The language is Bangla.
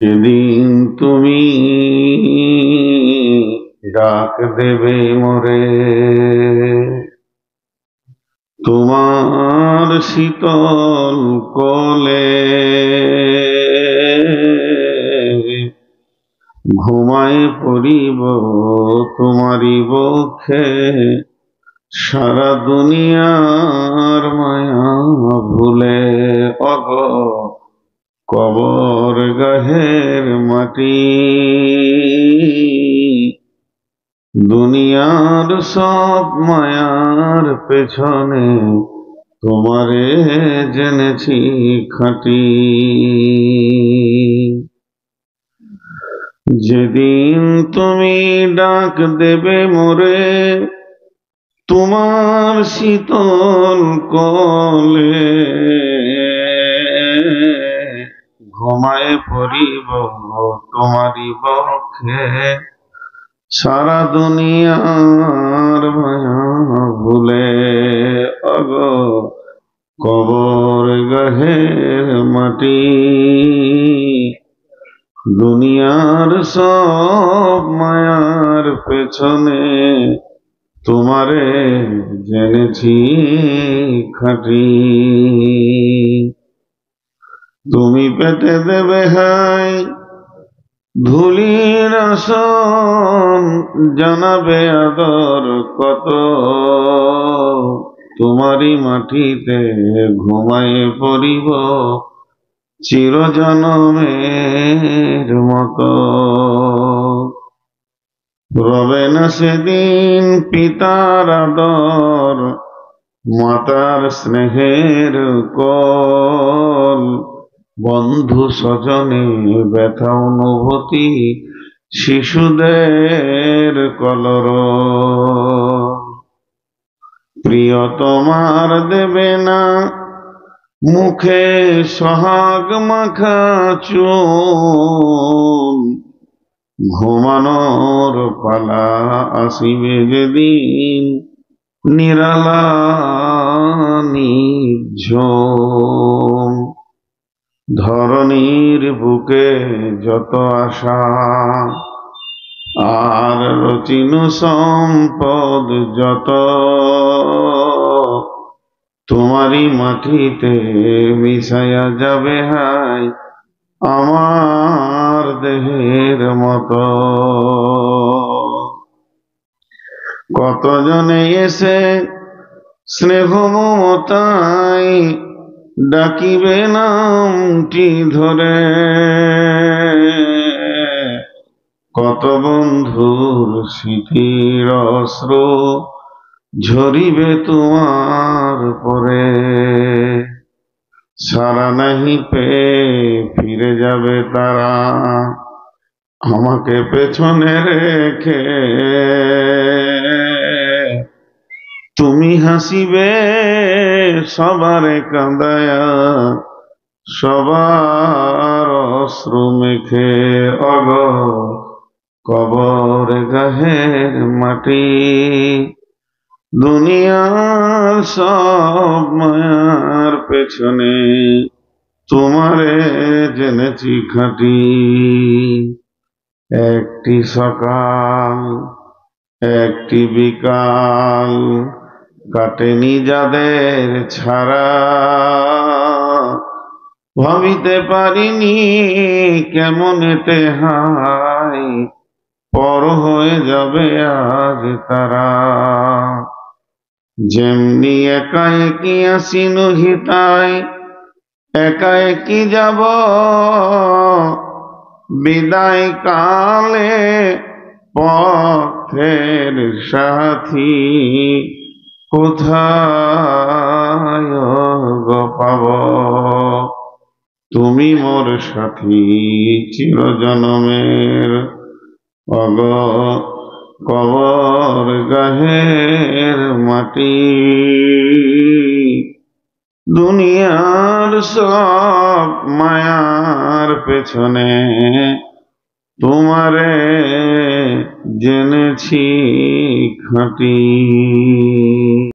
সেদিন তুমি ডাক দেবে মোরে, তোমার শীতল কোলে ঘুমায় পড়িব তোমারি বক্ষে, সারা দুনিয়ার মায়া ভুলে। অগ কবর গাহের মাটি, দুনিয়ার সব মায়ার পেছনে তোমারে জেনেছি খাঁটি। যেদিন তুমি ডাক দেবে মোরে, তোমার শীতল কোলে ঘুমায় পড়িব তোমারি বক্ষে, সারা দুনিয়ার মায়া ভুলে। অগ কবর গাহের মাটি, দুনিয়ার সব মায়ার পেছনে তোমারে জেনেছি খাঁটি। তুমি পেতে দেবে হাই ধুলির আসন, জানাবে আদর কত, তোমারই মাটিতে ঘুমায়ে পড়িব চিরজনমের মতো। রবে না সেদিন পিতার আদর, মাতার স্নেহের কোল, বন্ধু স্বজনে ব্যথা অনুভূতি, শিশুদের কলরব। প্রিয় তোমার দেবে না মুখে সোহাগ মাখা চুল, ঘুমানোর পালা আসিবে যেদিন নিরালা নিঝুম। ধরণীর বুকে যত আশা আর রচিনু সম্পদ যত, তোমারই মাটিতে মিশাইয়া যাবে হায় আমার দেহের মতো। কতজনে এসে স্নেহ মমতায় ডাকিবে নামটি ধরে, কত বন্ধুর স্মৃতির অশ্রু ঝরিবে তোমার পরে। সারা নাহি পেয়ে ফিরে যাবে তারা, আমাকে পেছনে রেখে। তুমি হাসিবে সবারে কাঁদায়া, সবার অশ্রু মেখে। অগ কবর গাহের মাটি, দুনিয়ার সব মায়ার পেছনে তোমারে জেনেছি খাঁটি। একটি সকাল একটি বিকাল কাটেনি যাদের ছাড়া, ভাবিতে পারিনি কেমনেতে হায় পর হয়ে যাবে আজ তারা। যেমনি একা একই আসিনু হিতায়, একা একই যাব বিদায় কালে। পথের সাথী কোথায় গো পাব, তুমি মোর সাথী চিরজনমের। অগ কবর গাহের মাটি, দুনিয়ার সব মায়ার পেছনে তোমারে জেনেছি খাঁটি।